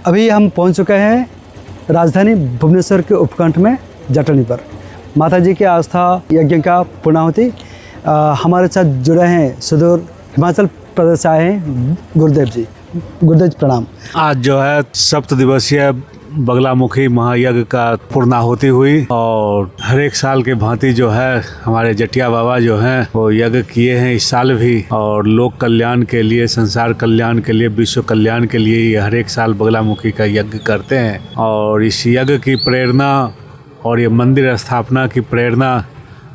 अभी हम पहुंच चुके हैं राजधानी भुवनेश्वर के उपकंठ में जटनी पर। माता जी के आस्था यज्ञ का पूर्णाहुति हमारे साथ जुड़े हैं, सुदूर हिमाचल प्रदेश से आए हैं गुरुदेव जी। गुरुदेव जी प्रणाम। आज जो है 7 दिवसीय बगलामुखी महायज्ञ का पूर्णाहुति हुई और हर एक साल के भांति जो है हमारे जटिया बाबा जो हैं वो यज्ञ किए हैं इस साल भी, और लोक कल्याण के लिए, संसार कल्याण के लिए, विश्व कल्याण के लिए ये हर एक साल बगलामुखी का यज्ञ करते हैं। और इस यज्ञ की प्रेरणा और ये मंदिर स्थापना की प्रेरणा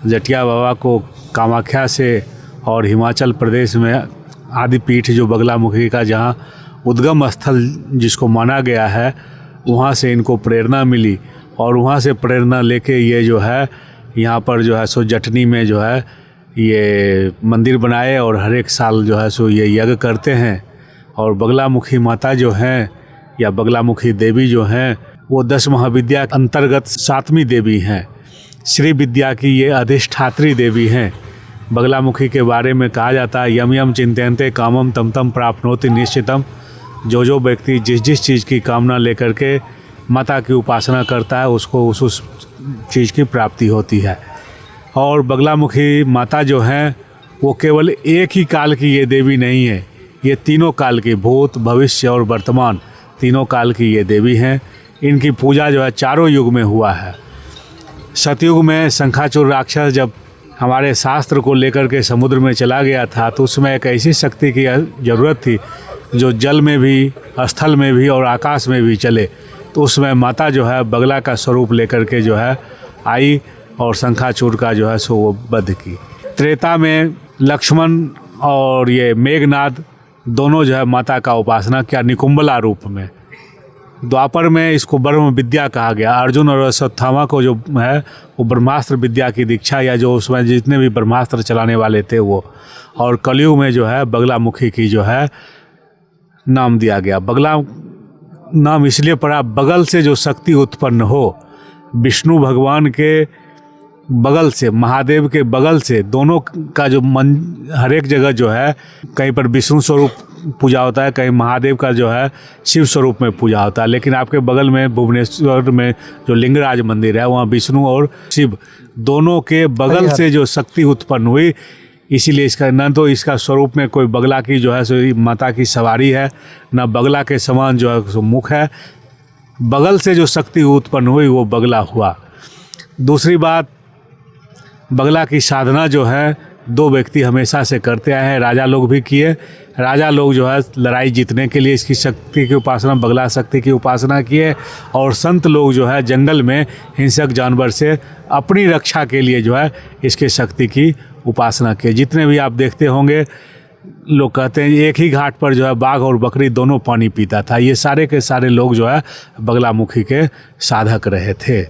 जटिया बाबा को कामाख्या से और हिमाचल प्रदेश में आदिपीठ जो बगलामुखी का जहाँ उद्गम स्थल जिसको माना गया है वहाँ से इनको प्रेरणा मिली, और वहाँ से प्रेरणा लेके ये जो है यहाँ पर जो है सो जटनी में जो है ये मंदिर बनाए और हर एक साल जो है सो ये यज्ञ करते हैं। और बगलामुखी माता जो हैं या बगलामुखी देवी जो हैं वो 10 महाविद्या अंतर्गत 7वीं देवी हैं। श्री विद्या की ये अधिष्ठात्री देवी हैं। बगलामुखी के बारे में कहा जाता है यम यम चिंतयन्ते कामम तम तम प्राप्नोति निश्चितम। जो व्यक्ति जिस चीज़ की कामना लेकर के माता की उपासना करता है उसको उस चीज़ की प्राप्ति होती है। और बगलामुखी माता जो हैं वो केवल एक ही काल की ये देवी नहीं है, ये तीनों काल की, भूत भविष्य और वर्तमान तीनों काल की ये देवी हैं। इनकी पूजा जो है चारों युग में हुआ है। सतयुग में शंखाचूर राक्षस जब हमारे शास्त्र को लेकर के समुद्र में चला गया था तो उसमें एक ऐसी शक्ति की ज़रूरत थी जो जल में भी, स्थल में भी और आकाश में भी चले। तो उसमें माता जो है बगला का स्वरूप लेकर के जो है आई और शंखाचूर का जो है सो वो वध की। त्रेता में लक्ष्मण और ये मेघनाद दोनों जो है माता का उपासना किया निकुंबला रूप में। द्वापर में इसको ब्रह्म विद्या कहा गया। अर्जुन और अश्वत्थामा को जो है वो ब्रह्मास्त्र विद्या की दीक्षा, या जो उसमें जितने भी ब्रह्मास्त्र चलाने वाले थे वो। और कलयुग में जो है बगलामुखी की जो है नाम दिया गया। बगला नाम इसलिए पड़ा, बगल से जो शक्ति उत्पन्न हो, विष्णु भगवान के बगल से, महादेव के बगल से, दोनों का जो मन हर एक जगह जो है कहीं पर विष्णु स्वरूप पूजा होता है, कहीं महादेव का जो है शिव स्वरूप में पूजा होता है। लेकिन आपके बगल में भुवनेश्वर में जो लिंगराज मंदिर है वहाँ विष्णु और शिव दोनों के बगल से जो शक्ति उत्पन्न हुई, इसीलिए इसका न तो इसका स्वरूप में कोई बगला की जो है सो माता की सवारी है, न बगला के समान जो है सो मुख है। बगल से जो शक्ति उत्पन्न हुई वो बगला हुआ। दूसरी बात, बगला की साधना जो है 2 व्यक्ति हमेशा से करते आए हैं, राजा लोग भी किए। राजा लोग जो है लड़ाई जीतने के लिए इसकी शक्ति की उपासना, बगला शक्ति की उपासना किए, और संत लोग जो है जंगल में हिंसक जानवर से अपनी रक्षा के लिए जो है इसके शक्ति की उपासना किए। जितने भी आप देखते होंगे लोग कहते हैं एक ही घाट पर जो है बाघ और बकरी दोनों पानी पीता था। ये सारे के सारे लोग जो है बगलामुखी के साधक रहे थे।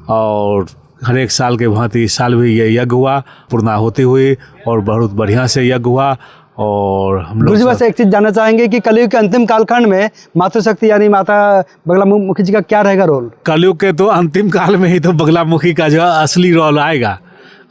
और हर एक साल के भांति इस साल भी ये यज्ञ हुआ, पूर्णाहुति हुई और बहुत बढ़िया से यज्ञ हुआ। और हम लोग गुरुजी बस एक चीज़ जानना चाहेंगे कि कलयुग के अंतिम कालखंड में मातृशक्ति यानी माता बगलामुखी जी का क्या रहेगा रोल? कलयुग के तो अंतिम काल में ही तो बगलामुखी का जो है असली रोल आएगा।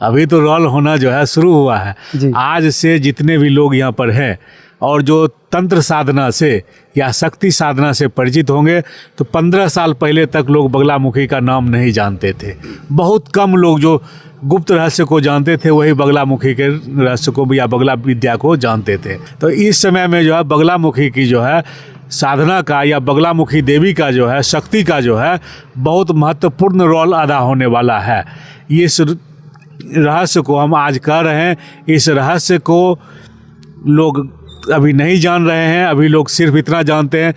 अभी तो रोल होना जो है शुरू हुआ है। आज से जितने भी लोग यहाँ पर हैं और जो तंत्र साधना से या शक्ति साधना से परिचित होंगे, तो 15 साल पहले तक लोग बगलामुखी का नाम नहीं जानते थे। बहुत कम लोग जो गुप्त रहस्य को जानते थे वही बगलामुखी के रहस्य को या बगला विद्या को जानते थे। तो इस समय में जो है बगलामुखी की जो है साधना का या बगलामुखी देवी का जो है शक्ति का जो है बहुत महत्वपूर्ण रोल अदा होने वाला है। इस रहस्य को हम आज कर रहे हैं। इस रहस्य को लोग अभी नहीं जान रहे हैं। अभी लोग सिर्फ इतना जानते हैं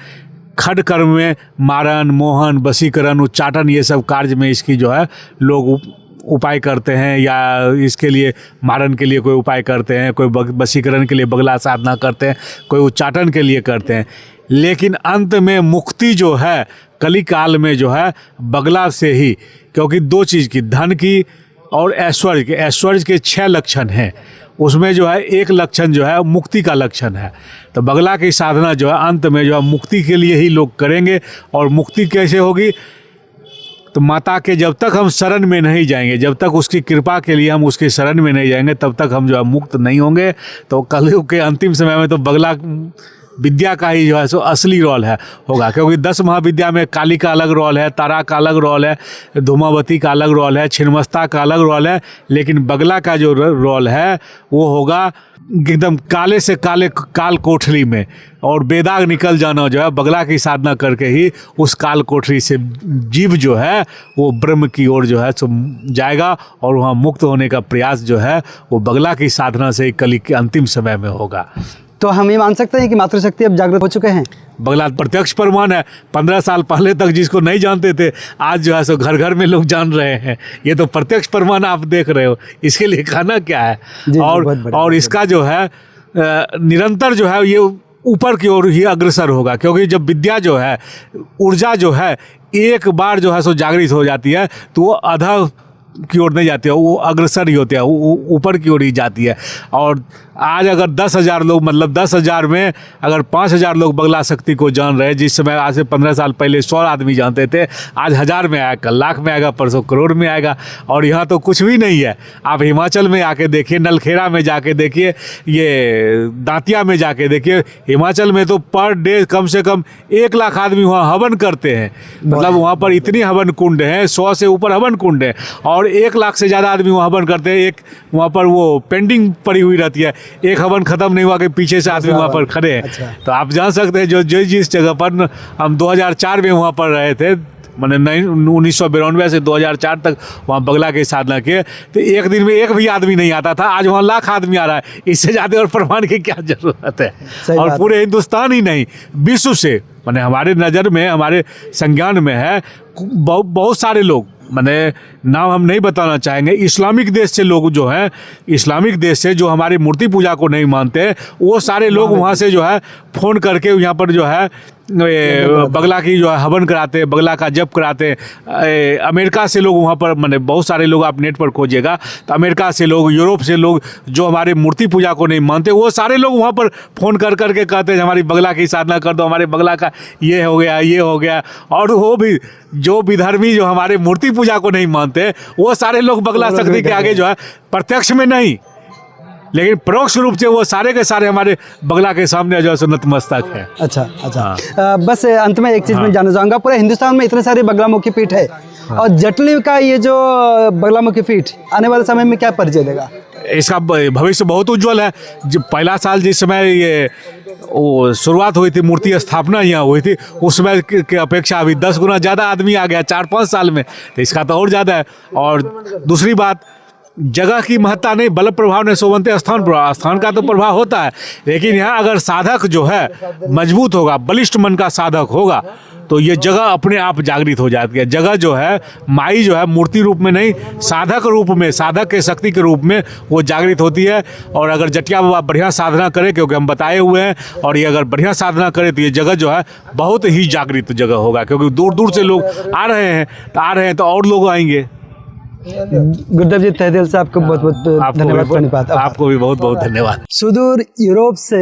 खड कर्म में मारण, मोहन, वशीकरण, उच्चाटन, ये सब कार्य में इसकी जो है लोग उपाय करते हैं, या इसके लिए मारण के लिए कोई उपाय करते हैं, कोई वशीकरण के लिए बगला साधना करते हैं, कोई उच्चाटन के लिए करते हैं। लेकिन अंत में मुक्ति जो है कली काल में जो है बगला से ही, क्योंकि 2 चीज़ की, धन की और ऐश्वर्य के 6 लक्षण हैं। उसमें जो है एक लक्षण जो है मुक्ति का लक्षण है। तो बगला की साधना जो है अंत में जो है मुक्ति के लिए ही लोग करेंगे। और मुक्ति कैसे होगी? तो माता के जब तक हम शरण में नहीं जाएंगे, जब तक उसकी कृपा के लिए हम उसकी शरण में नहीं जाएंगे, तब तक हम जो है मुक्त नहीं होंगे। तो कलयुग के अंतिम समय में तो बगला विद्या का ही जो है सो असली रोल है होगा, क्योंकि 10 महाविद्या में काली का अलग रोल है, तारा का अलग रोल है, धूमावती का अलग रोल है, छिन्नमस्ता का अलग रोल है, लेकिन बगला का जो रोल है वो होगा एकदम काले से काले काल कोठरी में, और बेदाग निकल जाना जो है बगला की साधना करके ही उस काल कोठरी से जीव जो है वो ब्रह्म की ओर जो है सो जाएगा, और वहाँ मुक्त होने का प्रयास जो है वो बगला की साधना से कली के अंतिम समय में होगा। तो हम ये मान सकते हैं कि मातृशक्ति अब जागृत हो चुके हैं। बगला प्रत्यक्ष प्रमाण है। 15 साल पहले तक जिसको नहीं जानते थे आज जो है सो घर घर में लोग जान रहे हैं। ये तो प्रत्यक्ष प्रमाण आप देख रहे हो, इसके लिए कहना क्या है। और इसका जो है निरंतर जो है ये ऊपर की ओर ही अग्रसर होगा, क्योंकि जब विद्या जो है ऊर्जा जो है एक बार जो है सो जागृत हो जाती है तो वो आधा की ओर नहीं जाती है, वो अग्रसर ही होती है, वो ऊपर की ओर ही जाती है। और आज अगर 10,000 लोग, मतलब 10,000 में अगर 5,000 लोग बगला शक्ति को जान रहे हैं, जिस समय आज से 15 साल पहले 100 आदमी जानते थे, आज 1000 में आएगा, कल लाख में आएगा, परसों करोड़ में आएगा। और यहाँ तो कुछ भी नहीं है। आप हिमाचल में आके देखिए, नलखेड़ा में जाके देखिए, ये दांतिया में जाके देखिए, हिमाचल में तो पर डे कम से कम 1 लाख आदमी वहाँ हवन करते हैं। मतलब वहाँ पर इतनी हवन कुंड हैं, 100 से ऊपर हवन कुंड है, और 1 लाख से ज़्यादा आदमी वहाँ हवन करते हैं। एक वहाँ पर वो पेंडिंग पड़ी हुई रहती है, एक हवन खत्म नहीं हुआ कि पीछे से आदमी वहाँ पर खड़े हैं। अच्छा। तो आप जान सकते हैं जो जिस जगह पर हम 2004 में वहाँ पर रहे थे, मैंने 1992 से 2004 तक वहाँ बगला की साधना किए, तो एक दिन में एक भी आदमी नहीं आता था। आज वहाँ लाख आदमी आ रहा है, इससे ज़्यादा और प्रमाण की क्या जरूरत है। और पूरे हिंदुस्तान ही नहीं, विश्व से, मैंने हमारे नज़र में, हमारे संज्ञान में है बहुत सारे लोग, मैंने नाम हम नहीं बताना चाहेंगे, इस्लामिक देश से लोग जो हैं, इस्लामिक देश से जो हमारी मूर्ति पूजा को नहीं मानते, वो सारे लोग वहाँ से जो है फ़ोन करके यहाँ पर जो है बगला की जो है हवन कराते हैं, बगला का जप कराते हैं। अमेरिका से लोग वहाँ पर, मैंने बहुत सारे लोग, आप नेट पर खोजिएगा तो अमेरिका से लोग, यूरोप से लोग जो हमारे मूर्ति पूजा को नहीं मानते, वो सारे लोग वहाँ पर फ़ोन कर करके कहते हैं हमारी बगला की साधना कर दो, हमारे बगला का ये हो गया, ये हो गया। और वो भी जो विधर्मी जो हमारे मूर्ति पूजा को नहीं मानते, वो सारे लोग बगला शक्ति के आगे जो है प्रत्यक्ष में नहीं लेकिन परोक्ष रूप से वो सारे के सारे हमारे बगला के सामने जो है नतमस्तक है। अच्छा। बस अंत में एक चीज़ मैं जानना चाहूँगा, पूरे हिंदुस्तान में इतने सारे बगलामुखी पीठ है, और जटली का ये जो बगलामुखी पीठ आने वाले समय में क्या परिचय देगा? इसका भविष्य बहुत उज्जवल है। पहला साल जिस समय ये वो शुरुआत हुई थी, मूर्ति स्थापना यहाँ हुई थी, उस समय की अपेक्षा अभी 10 गुना ज़्यादा आदमी आ गया 4-5 साल में, तो इसका तो और ज़्यादा है। और दूसरी बात, जगह की महत्ता नहीं, बल प्रभाव ने सोवंते स्थान प्रभाव, स्थान का तो प्रभाव होता है, लेकिन यहाँ अगर साधक जो है मजबूत होगा, बलिष्ठ मन का साधक होगा, तो ये जगह अपने आप जागृत हो जाती है। जगह जो है माई जो है मूर्ति रूप में नहीं, साधक रूप में, साधक के शक्ति के रूप में वो जागृत होती है। और अगर जटिया बाबा बढ़िया साधना करे, क्योंकि हम बताए हुए हैं, और ये अगर बढ़िया साधना करे तो ये जगह जो है बहुत ही जागृत जगह होगा, क्योंकि दूर दूर से लोग आ रहे हैं तो और लोग आएंगे। गुरुदेव जी, तहे दिल से आपको बहुत बहुत धन्यवाद। आपको भी बहुत बहुत धन्यवाद। सुदूर यूरोप से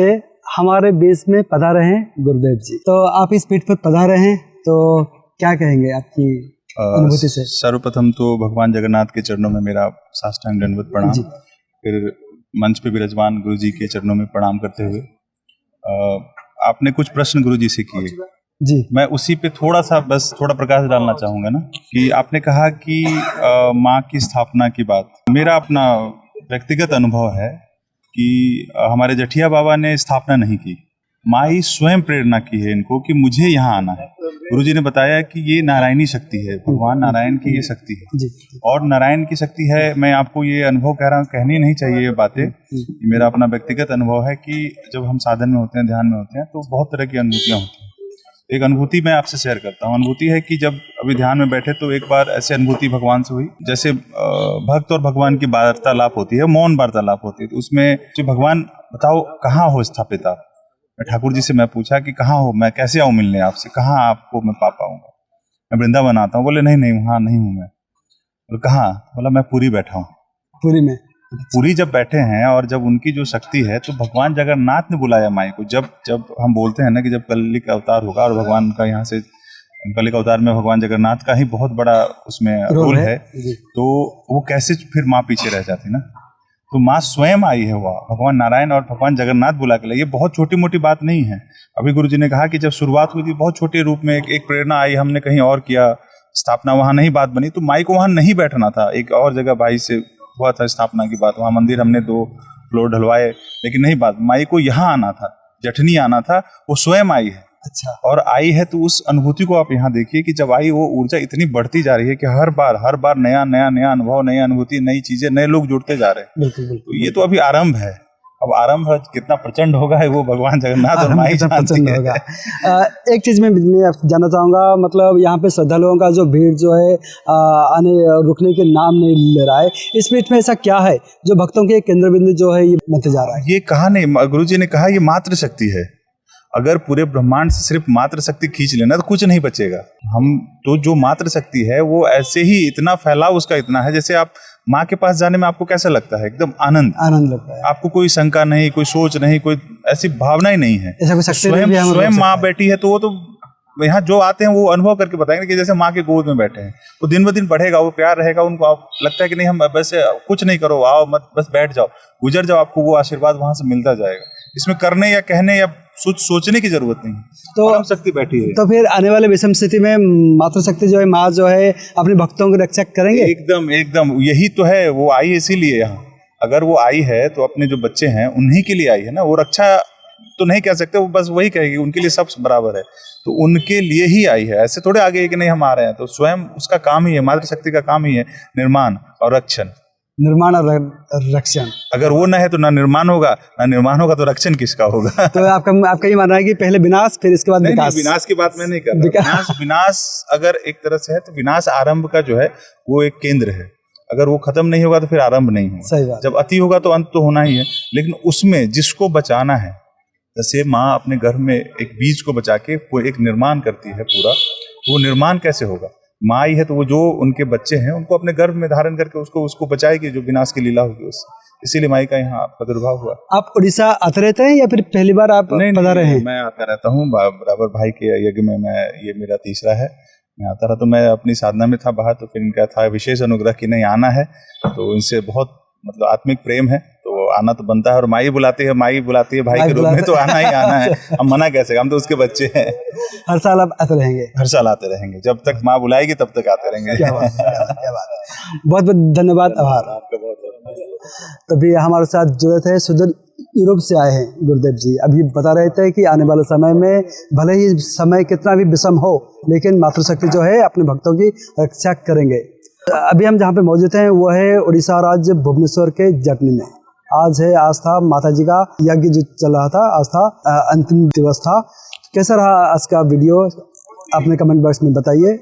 हमारे बीच में पधारे हैं गुरुदेव जी, तो आप इस पीठ पर पधारे हैं, तो क्या कहेंगे आपकी अनुभूति से? सर्वप्रथम तो भगवान जगन्नाथ के चरणों में मेरा साष्टांग दंडवत प्रणाम, फिर मंच पे विराजमान गुरु जी के चरणों में प्रणाम करते हुए, आपने कुछ प्रश्न गुरु जी से किए जी, मैं उसी पे थोड़ा प्रकाश डालना चाहूँगा ना, कि आपने कहा कि माँ की स्थापना की बात, मेरा अपना व्यक्तिगत अनुभव है कि हमारे जठिया बाबा ने स्थापना नहीं की, माँ ही स्वयं प्रेरणा की है इनको कि मुझे यहाँ आना है। गुरुजी ने बताया कि ये नारायणी शक्ति है, भगवान नारायण की ये शक्ति है, और नारायण की शक्ति है। मैं आपको ये अनुभव कह रहा हूँ, कहनी नहीं चाहिए ये बातें, मेरा अपना व्यक्तिगत अनुभव है कि जब हम साधन में होते हैं, ध्यान में होते हैं, तो बहुत तरह की अनुभूतियाँ होती हैं। एक अनुभूति मैं आपसे शेयर करता हूँ। अनुभूति है कि जब अभी ध्यान में बैठे तो एक बार ऐसे अनुभूति भगवान से हुई, जैसे भक्त और भगवान की वार्तालाप होती है, मौन वार्तालाप होती है, तो उसमें जो भगवान बताओ कहाँ हो स्थापित आप, मैं ठाकुर जी से मैं पूछा कि कहाँ हो, मैं कैसे आऊँ मिलने आपसे, कहाँ आपको मैं पा पाऊंगा, मैं वृंदावन आता हूँ। बोले नहीं वहाँ नहीं हूँ मैं। बोले कहाँ? बोला मैं पूरी बैठा हूँ। पूरी में? पूरी जब बैठे हैं और जब उनकी जो शक्ति है, तो भगवान जगन्नाथ ने बुलाया माई को। जब हम बोलते हैं ना कि जब कली का अवतार होगा, और भगवान का यहाँ से कली का अवतार में भगवान जगन्नाथ का ही बहुत बड़ा उसमें रोल है, तो वो कैसे फिर माँ पीछे रह जाती ना। तो माँ स्वयं आई है, वह भगवान नारायण और भगवान जगन्नाथ बुला के लाए। ये बहुत छोटी मोटी बात नहीं है। अभी गुरु जी ने कहा कि जब शुरुआत हुई थी बहुत छोटे रूप में, एक प्रेरणा आई, हमने कहीं और किया स्थापना, वहाँ नहीं बात बनी, तो माई को वहाँ नहीं बैठना था। एक और जगह भाई से हुआ था स्थापना की बात, वहाँ मंदिर हमने 2 फ्लोर ढलवाए, लेकिन नहीं बात, माई को यहाँ आना था, जटनी आना था। वो स्वयं आई है। अच्छा। और आई है तो उस अनुभूति को आप यहाँ देखिए कि जब आई वो ऊर्जा इतनी बढ़ती जा रही है कि हर बार नया अनुभव, नई अनुभूति, नई चीजें, नए लोग जुड़ते जा रहे हैं। बिल्कुल बिल्कुल। तो ये तो अभी आरंभ है। अब आरंभ कितना प्रचंड होगा है वो भगवान जगन्नाथ और माई जानती है। होगा। एक चीज मैं जानना चाहूंगा, मतलब यहाँ पे श्रद्धालुओं का जो भीड़ जो है आने रुकने के नाम नहीं ले रहा है, इस बीच में ऐसा क्या है जो भक्तों के केंद्र बिंदु जो है ये बनते जा रहा है? ये कहा नहीं, गुरु जी ने कहा ये मात्र शक्ति है। अगर पूरे ब्रह्मांड से सिर्फ मात्र शक्ति खींच लेना तो कुछ नहीं बचेगा। हम तो जो मात्र शक्ति है वो ऐसे ही इतना फैलाव उसका इतना है, जैसे आप माँ के पास जाने में आपको कैसा लगता है? एकदम आनंद लगता है। आपको कोई शंका नहीं, कोई सोच नहीं, कोई ऐसी भावना ही नहीं है। स्वयं माँ बैठी है तो वो तो यहाँ जो आते हैं वो अनुभव करके बताएंगे कि जैसे माँ के गोद में बैठे हैं। वो दिन ब दिन बढ़ेगा, वो प्यार रहेगा उनको। आप लगता है कि नहीं हम वैसे कुछ नहीं करो, आओ मत, बस बैठ जाओ, गुजर जाओ, आपको वो आशीर्वाद वहां से मिलता जाएगा। इसमें करने या कहने या सोचने की जरूरत नहीं, तो शक्ति बैठी है। तो फिर आने वाले विषम स्थिति में मातृ शक्ति जो है, माँ जो है, अपने भक्तों की रक्षा करेंगे। एकदम यही तो है। वो आई इसीलिए यहाँ। अगर वो आई है तो अपने जो बच्चे हैं उन्हीं के लिए आई है ना। वो रक्षा तो नहीं कह सकते, वो बस वही कहेगी, उनके लिए सब बराबर है, तो उनके लिए ही आई है। ऐसे थोड़े आगे कि नहीं हम आ रहे हैं। तो स्वयं उसका काम ही है, मातृशक्ति का काम ही है निर्माण और रक्षण। निर्माण और रक्षण, अगर वो ना है तो ना निर्माण होगा, ना निर्माण होगा तो रक्षण किसका होगा? तो आपका ये मानना है कि पहले विनाश फिर इसके बाद विकास? विनाश की बात मैं नहीं कर रहा। विनाश अगर एक तरह से है तो विनाश आरंभ का जो है वो एक केंद्र है। अगर वो खत्म नहीं होगा तो फिर आरंभ नहीं होगा। सही बात। जब अति होगा तो अंत तो होना ही है। लेकिन उसमें जिसको बचाना है, जैसे माँ अपने घर में एक बीज को बचा के वो एक निर्माण करती है पूरा, वो निर्माण कैसे होगा? माँ ही है तो वो जो उनके बच्चे हैं उनको अपने गर्भ में धारण करके उसको बचाएगी, जो विनाश की लीला होगी उससे। इसीलिए माई का यहाँ प्रादुर्भाव हुआ। आप उड़ीसा आते रहते हैं या फिर पहली बार आप पधारे हैं? मैं आता रहता हूँ बराबर। भाई के यज्ञ में ये मेरा तीसरा है। मैं आता रहा, तो मैं अपनी साधना में था बाहर, तो फिर इनका था विशेष अनुग्रह कि नहीं आना है। तो इनसे बहुत मतलब आत्मिक प्रेम है, तो आना तो बनता है। और माई बुलाती है भाई के रूप में, तो आना ही आना है। हम मना कैसे, हम तो उसके बच्चे हैं। हर साल आप आते रहेंगे? हर साल आते रहेंगे, जब तक माँ बुलाएगी तब तक आते रहेंगे। क्या बात है। बहुत बहुत धन्यवाद, आभार आपका। तभी हमारे साथ जुड़े थे, सुदूर यूरोप से आए हैं गुरुदेव जी। अभी बता रहे थे कि आने वाले समय में भले ही समय कितना भी विषम हो, लेकिन मातृशक्ति जो है अपने भक्तों की रक्षा करेंगे। अभी हम जहाँ पे मौजूद हैं वो है उड़ीसा राज्य भुवनेश्वर के जटनी में। आज है आस्था माता जी का यज्ञ जो चल रहा था, आस्था अंतिम दिवस था। कैसा रहा आज का वीडियो, अपने कमेंट बॉक्स में बताइए।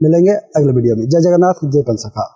मिलेंगे अगले वीडियो में। जय जगन्नाथ, जय पंचसखा।